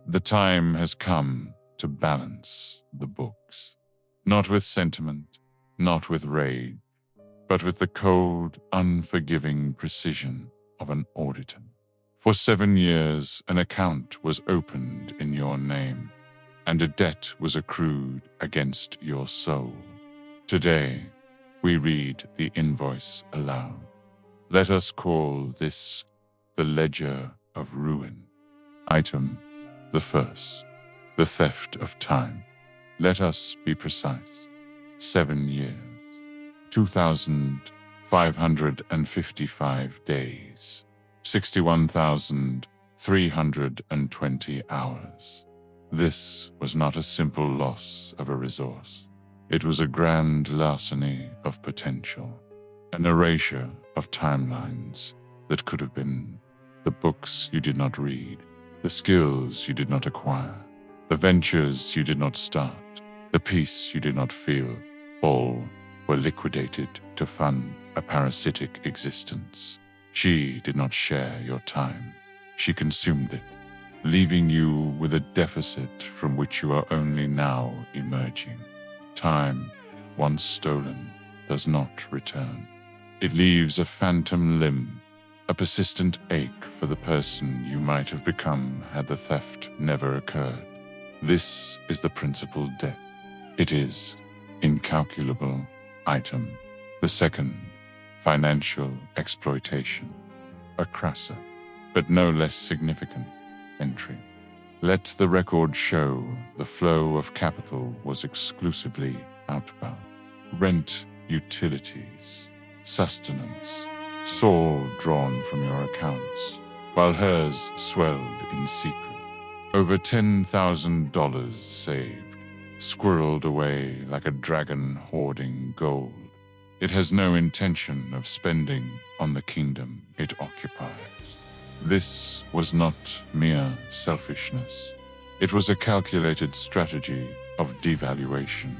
The time has come to balance the books. Not with sentiment, not with rage, but with the cold, unforgiving precision of an auditor. For 7 years, an account was opened in your name, and a debt was accrued against your soul. Today, we read the invoice aloud. Let us call this the ledger of ruin. Item the first, the theft of time. Let us be precise. 7 years, 2,555 days, 61,320 hours. This was not a simple loss of a resource. It was a grand larceny of potential, an erasure of timelines that could have been the books you did not read, the skills you did not acquire, the ventures you did not start, the peace you did not feel. All were liquidated to fund a parasitic existence. She did not share your time. She consumed it, leaving you with a deficit from which you are only now emerging. Time, once stolen, does not return. It leaves a phantom limb, a persistent ache for the person you might have become had the theft never occurred. This is the principal debt. It is incalculable. Item the second, financial exploitation. A crasser, but no less significant, entry. Let the record show the flow of capital was exclusively outbound. Rent, utilities, sustenance, all drawn from your accounts, while hers swelled in secret. Over $10,000 saved, squirreled away like a dragon hoarding gold. It has no intention of spending on the kingdom it occupies. This was not mere selfishness. It was a calculated strategy of devaluation.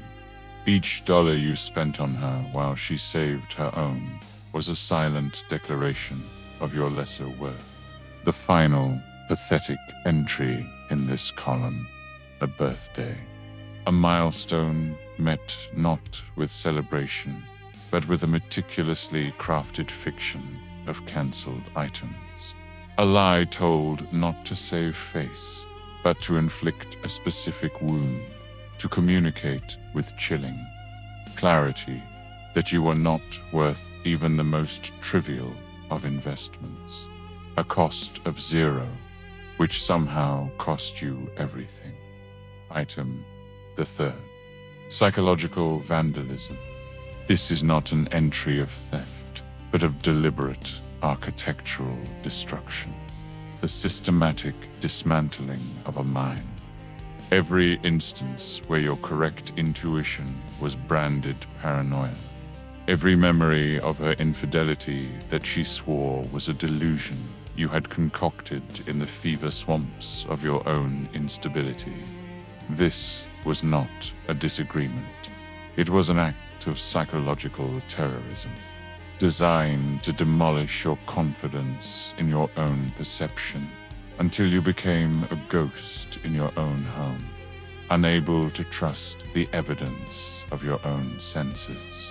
Each dollar you spent on her while she saved her own was a silent declaration of your lesser worth. The final, pathetic entry in this column, a birthday. A milestone met not with celebration, but with a meticulously crafted fiction of cancelled items. A lie told not to save face, but to inflict a specific wound, to communicate with chilling clarity that you were not worth even the most trivial of investments. A cost of zero, which somehow cost you everything. Item the third, psychological vandalism. This is not an entry of theft, but of deliberate architectural destruction. The systematic dismantling of a mind. Every instance where your correct intuition was branded paranoia. Every memory of her infidelity that she swore was a delusion you had concocted in the fever swamps of your own instability. This was not a disagreement. It was an act of psychological terrorism, designed to demolish your confidence in your own perception until you became a ghost in your own home, unable to trust the evidence of your own senses.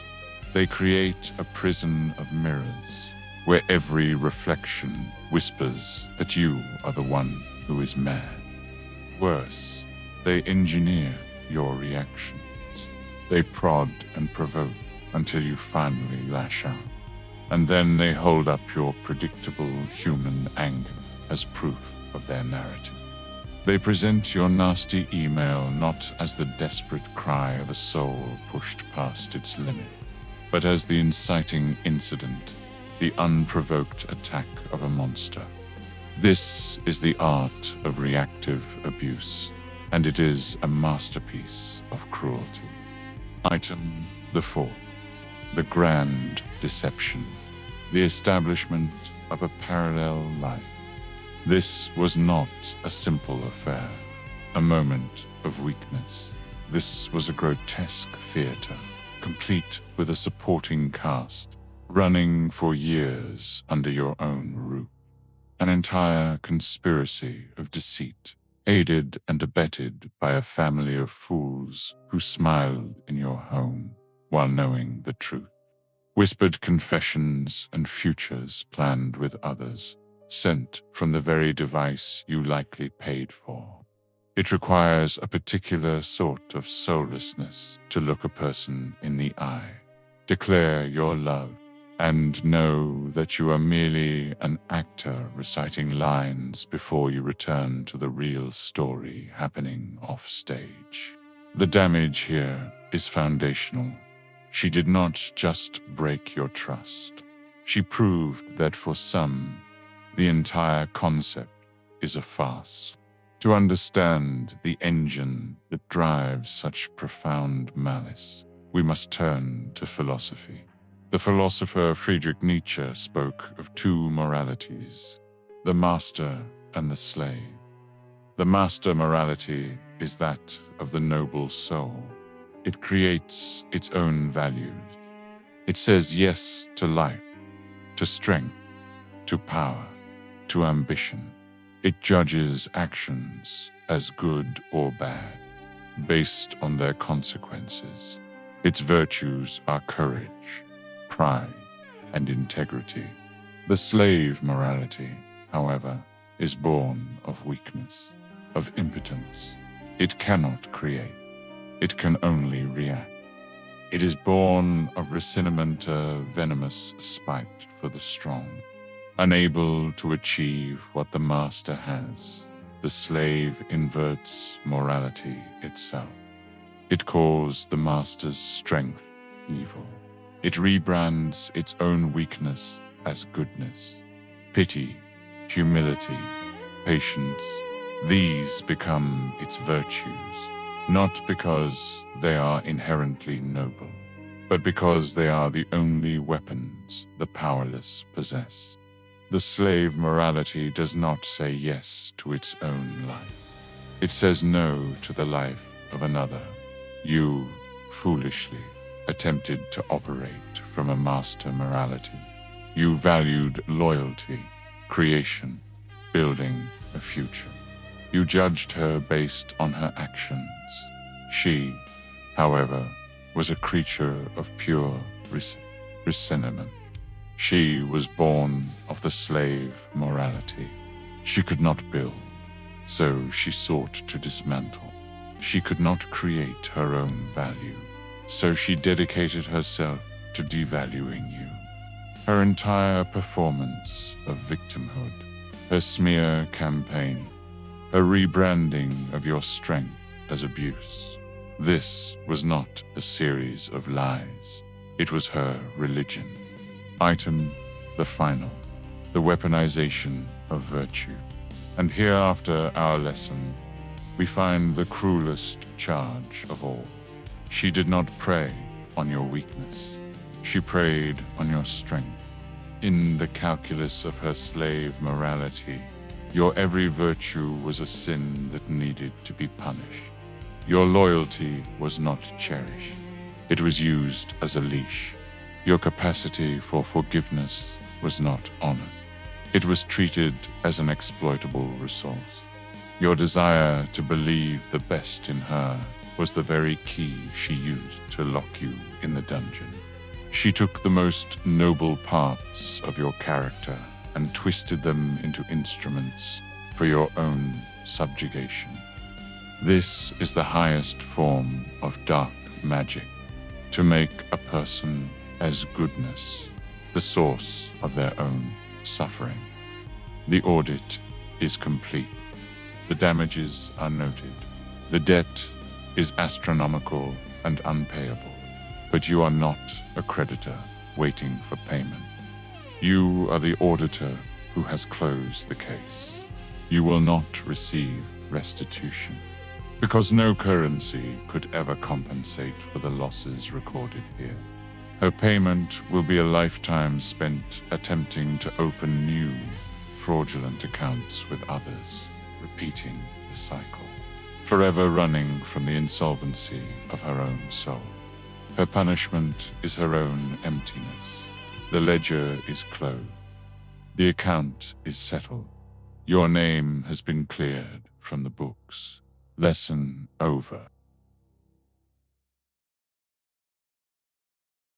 They create a prison of mirrors, where every reflection whispers that you are the one who is mad. Worse, they engineer your reactions. They prod and provoke until you finally lash out. And then they hold up your predictable human anger as proof of their narrative. They present your nasty email not as the desperate cry of a soul pushed past its limit, but as the inciting incident, the unprovoked attack of a monster. This is the art of reactive abuse, and it is a masterpiece of cruelty. Item the fourth, the grand deception, the establishment of a parallel life. This was not a simple affair, a moment of weakness. This was a grotesque theater, complete with a supporting cast, running for years under your own roof. An entire conspiracy of deceit, aided and abetted by a family of fools who smiled in your home while knowing the truth. Whispered confessions and futures planned with others, sent from the very device you likely paid for. It requires a particular sort of soullessness to look a person in the eye, declare your love, and know that you are merely an actor reciting lines before you return to the real story happening off stage. The damage here is foundational. She did not just break your trust. She proved that for some, the entire concept is a farce. To understand the engine that drives such profound malice, we must turn to philosophy. The philosopher Friedrich Nietzsche spoke of two moralities, the master and the slave. The master morality is that of the noble soul. It creates its own values. It says yes to life, to strength, to power, to ambition. It judges actions as good or bad, based on their consequences. Its virtues are courage, pride, and integrity. The slave morality, however, is born of weakness, of impotence. It cannot create. It can only react. It is born of ressentiment, a venomous spite for the strong. Unable to achieve what the master has, the slave inverts morality itself. It calls the master's strength evil. It rebrands its own weakness as goodness. Pity, humility, patience, these become its virtues, not because they are inherently noble, but because they are the only weapons the powerless possess. The slave morality does not say yes to its own life. It says no to the life of another. You, foolishly, attempted to operate from a master morality. You valued loyalty, creation, building a future. You judged her based on her actions. She, however, was a creature of pure ressentiment. She was born of the slave morality. She could not build, so she sought to dismantle. She could not create her own value, so she dedicated herself to devaluing you. Her entire performance of victimhood, her smear campaign, her rebranding of your strength as abuse. This was not a series of lies. It was her religion. Item the final, the weaponization of virtue. And here, after our lesson, we find the cruelest charge of all. She did not prey on your weakness. She preyed on your strength. In the calculus of her slave morality, your every virtue was a sin that needed to be punished. Your loyalty was not cherished. It was used as a leash. Your capacity for forgiveness was not honored. It was treated as an exploitable resource. Your desire to believe the best in her was the very key she used to lock you in the dungeon. She took the most noble parts of your character and twisted them into instruments for your own subjugation. This is the highest form of dark magic, to make a person as goodness, the source of their own suffering. The audit is complete. The damages are noted. The debt is astronomical and unpayable, but you are not a creditor waiting for payment. You are the auditor who has closed the case. You will not receive restitution, because no currency could ever compensate for the losses recorded here. Her payment will be a lifetime spent attempting to open new, fraudulent accounts with others, repeating the cycle, forever running from the insolvency of her own soul. Her punishment is her own emptiness. The ledger is closed. The account is settled. Your name has been cleared from the books. Lesson over.